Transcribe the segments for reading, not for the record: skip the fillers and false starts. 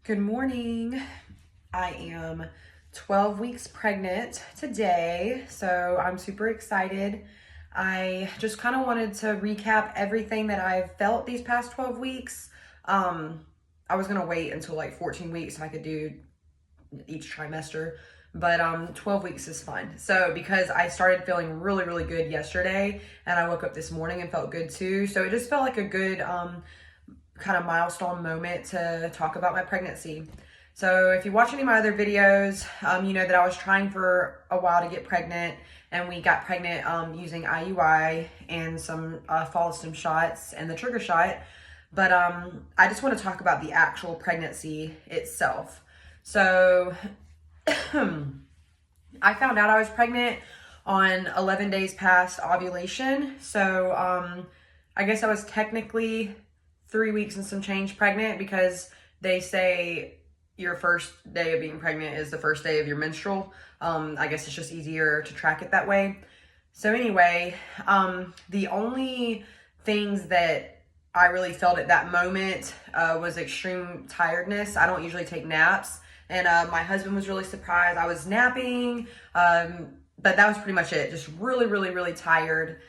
Good morning. I am 12 weeks pregnant today, so I'm super excited. I just kind of wanted to recap everything that I've felt these past 12 weeks. I was gonna wait until like 14 weeks so I could do each trimester, but 12 weeks is fine. So because I started feeling really, really good yesterday, and I woke up this morning and felt good too, so it just felt like a good kind of milestone moment to talk about my pregnancy. So if you watch any of my other videos, you know that I was trying for a while to get pregnant, and we got pregnant using IUI and some follistim shots and the trigger shot. But I just want to talk about the actual pregnancy itself. So I found out I was pregnant on 11 days past ovulation. So I guess I was technically 3 weeks and some change pregnant, because they say your first day of being pregnant is the first day of your menstrual. I guess it's just easier to track it that way. So anyway, the only things that I really felt at that moment was extreme tiredness. I don't usually take naps, and my husband was really surprised I was napping, but that was pretty much it. Just really, really, really tired.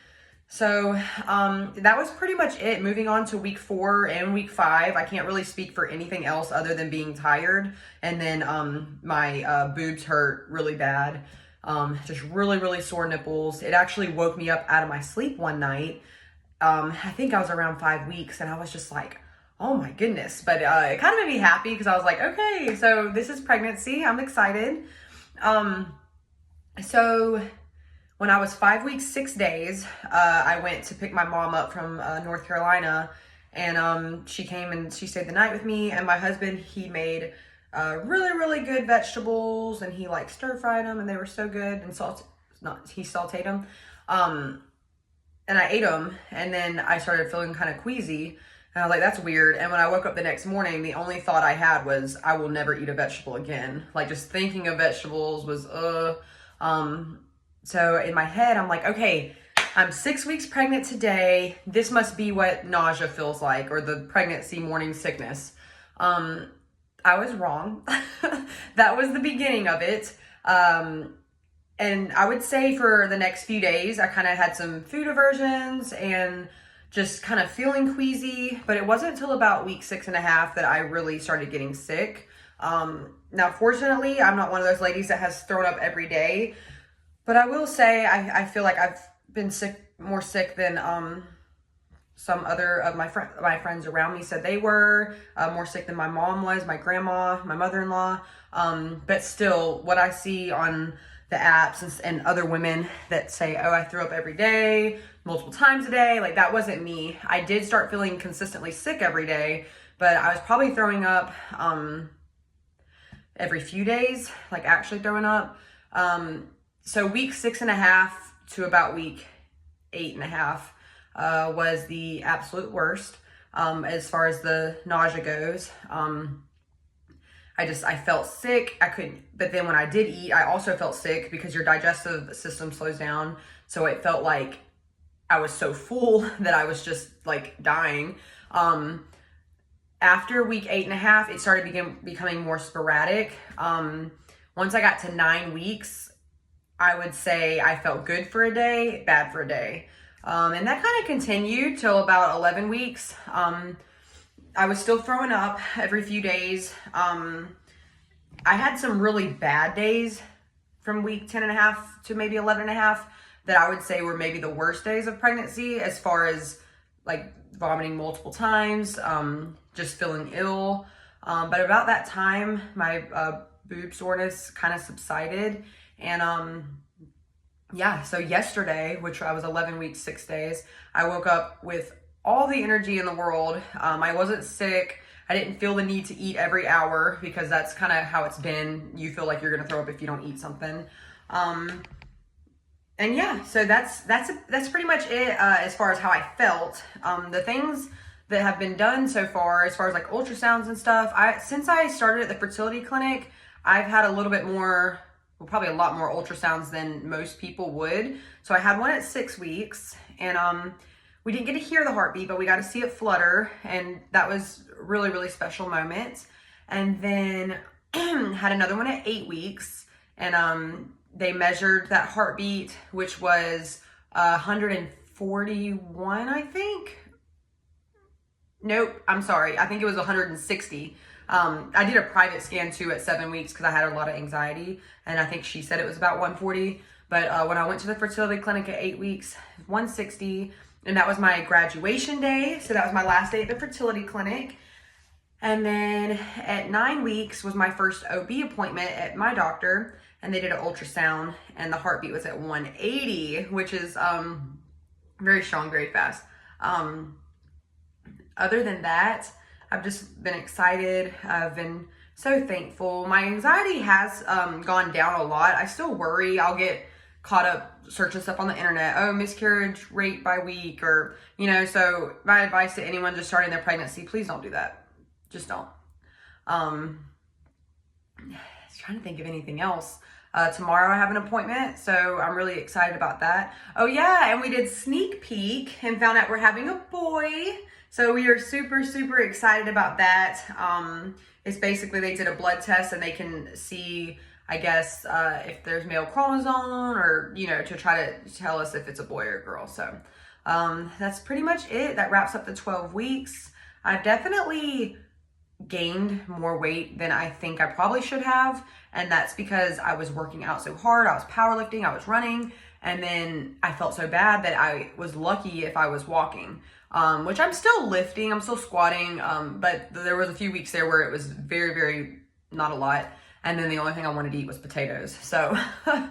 So that was pretty much it. Moving on to week 4 and week 5, I can't really speak for anything else other than being tired. And then my boobs hurt really bad. Just really, really sore nipples. It actually woke me up out of my sleep one night. I think I was around 5 weeks, and I was just like, oh my goodness. But it kind of made me happy, because I was like, okay, so this is pregnancy. I'm excited. So when I was 5 weeks, 6 days, I went to pick my mom up from North Carolina, and she came and she stayed the night with me. And my husband, he made really, really good vegetables, and he like stir fried them, and they were so good. And he sauteed them, and I ate them. And then I started feeling kind of queasy, and I was like, that's weird. And when I woke up the next morning, the only thought I had was, I will never eat a vegetable again. Like, just thinking of vegetables was So in my head, I'm like, okay, I'm 6 weeks pregnant today. This must be what nausea feels like, or the pregnancy morning sickness. I was wrong. That was the beginning of it. And I would say for the next few days, I kind of had some food aversions and just kind of feeling queasy. But it wasn't until about week 6.5 that I really started getting sick. Now, fortunately, I'm not one of those ladies that has thrown up every day. But I will say, I feel like I've been more sick than some other of my friends around me said they were, more sick than my mom was, my grandma, my mother-in-law. But still, what I see on the apps and other women that say, oh, I threw up every day, multiple times a day, like, that wasn't me. I did start feeling consistently sick every day, but I was probably throwing up every few days, like actually throwing up. So week 6.5 to about week 8.5 was the absolute worst as far as the nausea goes. I felt sick. I couldn't, but then when I did eat, I also felt sick, because your digestive system slows down. So it felt like I was so full that I was just like dying. After week 8.5, it started becoming more sporadic. Once I got to 9 weeks, I would say I felt good for a day, bad for a day. And that kind of continued till about 11 weeks. I was still throwing up every few days. I had some really bad days from week 10.5 to maybe 11.5 that I would say were maybe the worst days of pregnancy, as far as like vomiting multiple times, just feeling ill. But about that time, my boob soreness kind of subsided. And yeah, so yesterday, which I was 11 weeks, 6 days, I woke up with all the energy in the world. I wasn't sick. I didn't feel the need to eat every hour, because that's kind of how it's been. You feel like you're gonna throw up if you don't eat something. And yeah, so that's pretty much it as far as how I felt. The things that have been done so far, as far as like ultrasounds and stuff, since I started at the fertility clinic, I've had a little bit more, well, probably a lot more ultrasounds than most people would. So I had one at 6 weeks, and we didn't get to hear the heartbeat, but we got to see it flutter, and that was a really, really special moment. And then had another one at 8 weeks, and they measured that heartbeat, which was 141, I think. Nope, I'm sorry. I think it was 160. I did a private scan too at 7 weeks because I had a lot of anxiety, and I think she said it was about 140. But when I went to the fertility clinic at 8 weeks, 160, and that was my graduation day. So that was my last day at the fertility clinic. And then at 9 weeks was my first OB appointment at my doctor, and they did an ultrasound, and the heartbeat was at 180, which is very strong, very fast. Other than that, I've just been excited. I've been so thankful. My anxiety has gone down a lot. I still worry. I'll get caught up searching stuff on the internet. Oh, miscarriage rate by week, or, you know, so my advice to anyone just starting their pregnancy, please don't do that. Just don't. Trying to think of anything else. Tomorrow I have an appointment, so I'm really excited about that. Oh yeah, and we did sneak peek and found out we're having a boy. So we are super, super excited about that. It's basically they did a blood test and they can see, I guess, if there's male chromosome, or, you know, to try to tell us if it's a boy or a girl. So that's pretty much it. That wraps up the 12 weeks. I've definitely gained more weight than I think I probably should have, and that's because I was working out so hard. I was powerlifting, I was running, and then I felt so bad that I was lucky if I was walking, which I'm still lifting, I'm still squatting, but there was a few weeks there where it was very, very not a lot, and then the only thing I wanted to eat was potatoes. So I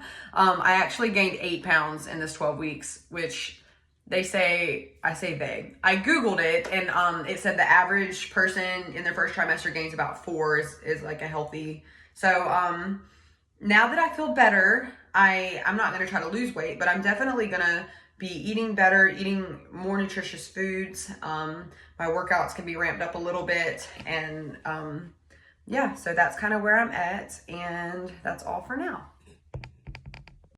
actually gained 8 pounds in this 12 weeks, which I Googled it, and it said the average person in their first trimester gains about 4 is like a healthy. So now that I feel better, I'm not going to try to lose weight, but I'm definitely going to be eating better, eating more nutritious foods. My workouts can be ramped up a little bit, and yeah, so that's kind of where I'm at, and that's all for now.